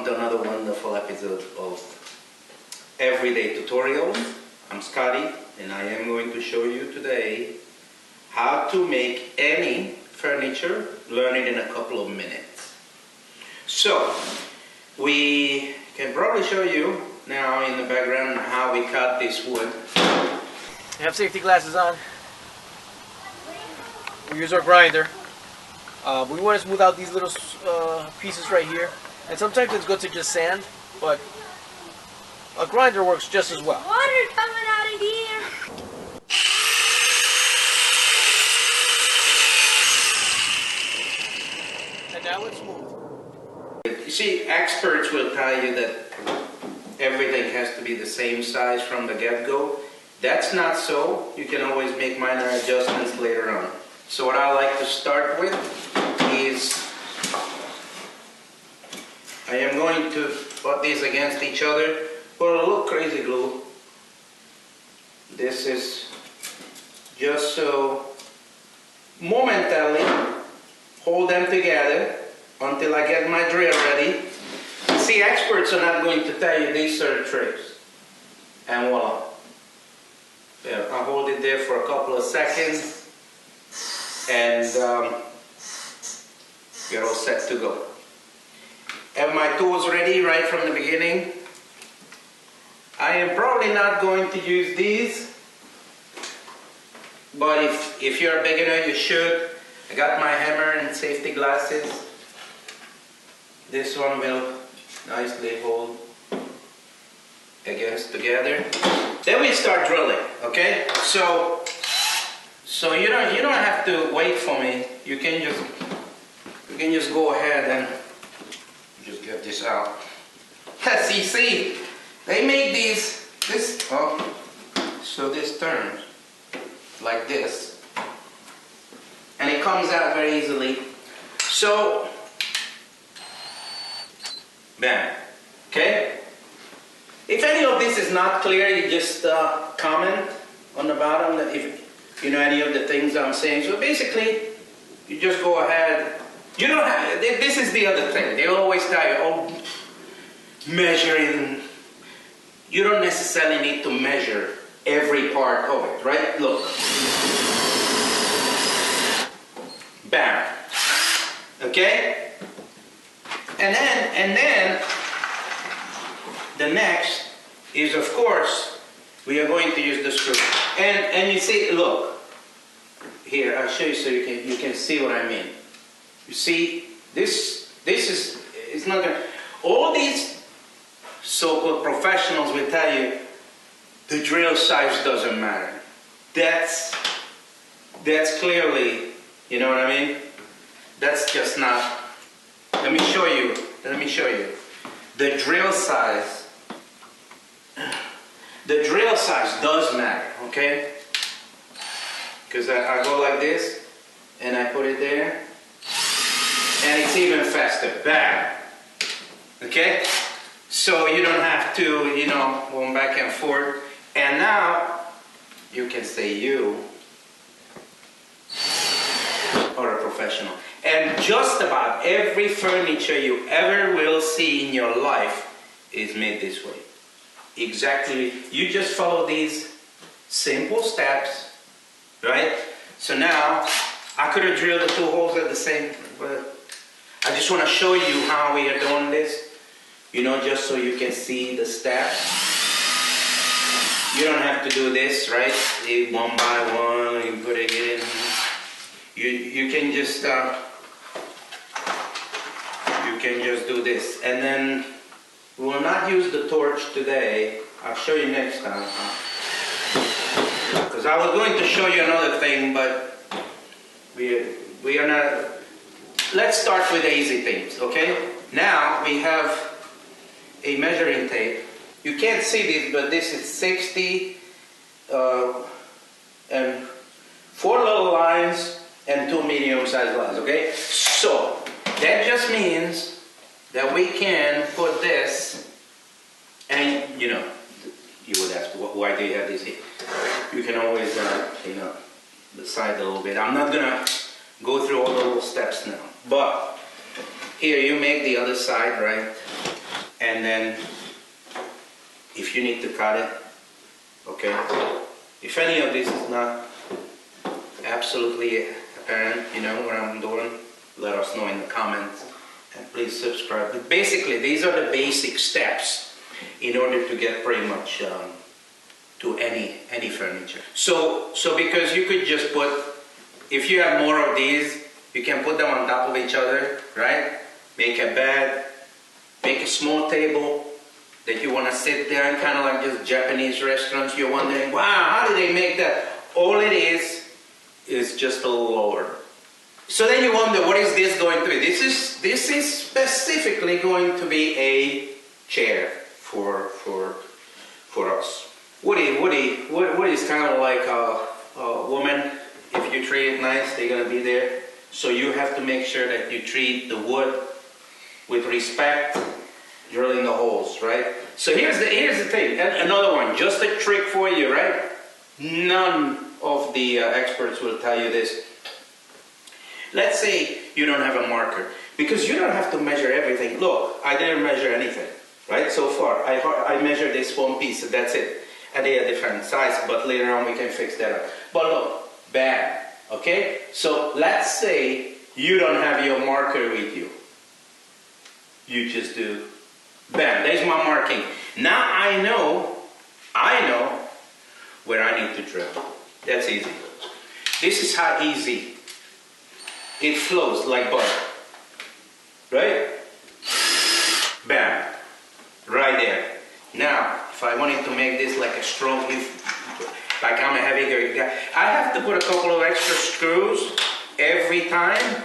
to another wonderful episode of Everyday Tutorials. I'm Scotty, and I am going to show you today how to make any furniture, learn it in a couple of minutes. So, we can probably show you now in the background how we cut this wood. We have safety glasses on. We use our grinder. We want to smooth out these little pieces right here. And sometimes it's good to just sand, but a grinder works just as well. Water coming out of here! And now it's smooth. You see, experts will tell you that everything has to be the same size from the get-go. That's not so. You can always make minor adjustments later on. So what I like to start with is I am going to put these against each other, put a little crazy glue. This is just so momentarily hold them together until I get my drill ready. See, experts are not going to tell you these are the tricks. And voila. Yeah, I hold it there for a couple of seconds and you're all set to go. Have my tools ready right from the beginning. I am probably not going to use these, but if you're a beginner, you should. I got my hammer and safety glasses. This one will nicely hold against together. Then we start drilling, okay? So you don't have to wait for me. You can just go ahead and just get this out. See, they made this, oh, so this turns like this. And it comes out very easily. So, bam, okay? If any of this is not clear, you just comment on the bottom if you know any of the things I'm saying. So basically, you just go ahead. You don't have, this is the other thing. They always tell you, oh, measuring. You don't necessarily need to measure every part of it, right? Look. Bam. Okay? And then the next is, of course, we are going to use the screw. And you see, look. Here, I'll show you so you can see what I mean. You see, this is, it's not gonna, all these so-called professionals will tell you the drill size doesn't matter. That's clearly, you know what I mean? That's just not, let me show you. The drill size does matter, okay? Because I go like this, and I put it there, and it's even faster. Bam! Okay? So you don't have to, go back and forth. And now, you can say you are a professional. And just about every furniture you ever will see in your life is made this way. Exactly. You just follow these simple steps, right? So now, I could have drilled the two holes at the same, but I just want to show you how we are doing this, just so you can see the steps. You don't have to do this, right? One by one, you put it in. You can just do this. And then we will not use the torch today. I'll show you next time. Because I was going to show you another thing, but we are not. Let's start with the easy things, okay? Now we have a measuring tape. You can't see this, but this is 60 and 4 little lines and 2 medium-sized lines, okay? So that just means that we can put this, and you would ask, why do you have this here? You can always, decide a little bit. I'm not gonna go through all the little steps now. But here you make the other side, right? And then if you need to cut it, okay? If any of this is not absolutely apparent, you know what I'm doing, let us know in the comments. And please subscribe. But basically, these are the basic steps in order to get pretty much to any furniture. So because you could just put, if you have more of these, you can put them on top of each other, right? Make a bed, make a small table that you want to sit there, and kind of like just Japanese restaurants. You're wondering, wow, how do they make that? All it is just a little lower. So then you wonder, what is this going to be? This is specifically going to be a chair for us. Woody is kind of like a woman. If you treat it nice, they're gonna be there. So you have to make sure that you treat the wood with respect, drilling the holes, right? So here's the thing. Another one, just a trick for you, right? None of the experts will tell you this. Let's say you don't have a marker, because you don't have to measure everything. Look, I didn't measure anything, right? So far, I measured this one piece, and that's it. And they are different size, but later on we can fix that up. But look, bam, okay? So let's say you don't have your marker with you. You just do, bam, there's my marking. Now I know where I need to drill. That's easy. This is how easy it flows, like butter, right? Bam, right there. Now, if I wanted to make this like a strong, like I'm a heavy guy, I have to put a couple of extra screws every time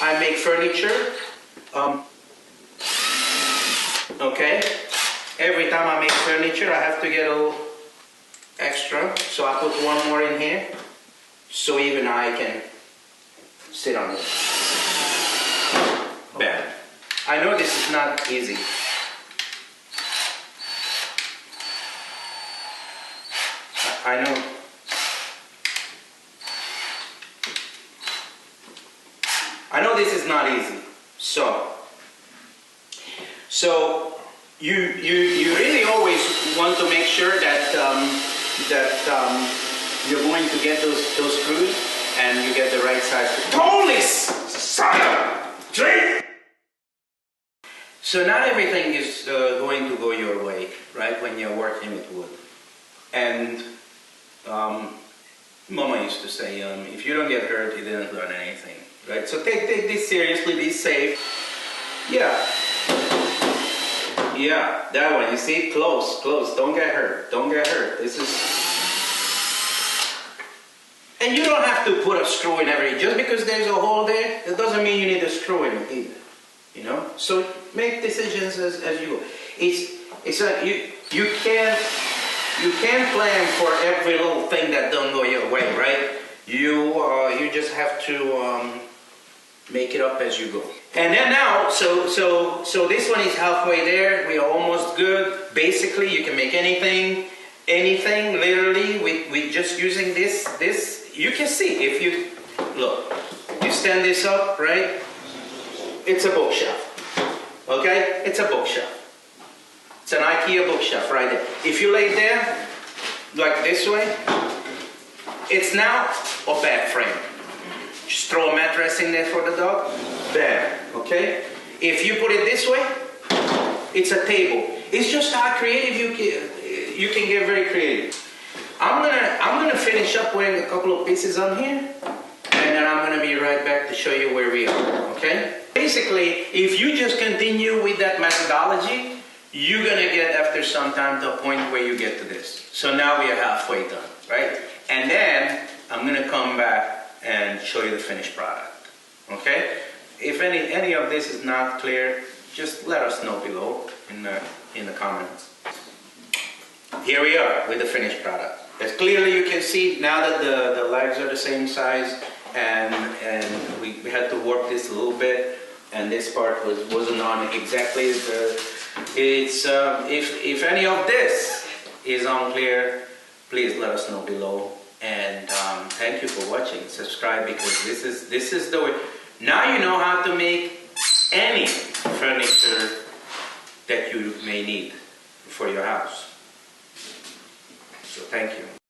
I make furniture. Okay, every time I make furniture, I have to get a little extra. So I put one more in here, so even I can sit on it. Bam. I know this is not easy. I know. I know this is not easy. So you really always want to make sure that you're going to get those screws and you get the right size. Holy son of a... So not everything is going to go your way, right? When you're working with wood. And Mama used to say, if you don't get hurt, you didn't learn anything, right? So take this seriously, be safe. Yeah, that one, you see, close, don't get hurt, this is... And you don't have to put a screw in every, just because there's a hole there, it doesn't mean you need a screw in it either, you know? So make decisions as you go. You can't plan for every little thing that don't go your way, right? You just have to make it up as you go. And then now, so this one is halfway there. We are almost good. Basically, you can make anything, literally, with just using this. You can see, if you, look, you stand this up, right? It's a bookshelf, okay? It's a bookshelf. It's an IKEA bookshelf right there. If you lay it there, like this way, it's now a bed frame. Just throw a mattress in there for the dog. Bam, okay? If you put it this way, it's a table. It's just how creative you can get very creative. I'm gonna finish up putting a couple of pieces on here, and then I'm gonna be right back to show you where we are, okay? Basically, if you just continue with that methodology, you're gonna get after some time to a point where you get to this. So now we are halfway done, right? And then I'm gonna come back and show you the finished product, okay? If any of this is not clear, just let us know below in the comments. Here we are with the finished product. As clearly you can see now that the legs are the same size, and we had to work this a little bit, and this part wasn't on exactly the. If any of this is unclear, please let us know below. And thank you for watching. Subscribe, because this is the way. Now you know how to make any furniture that you may need for your house. So thank you.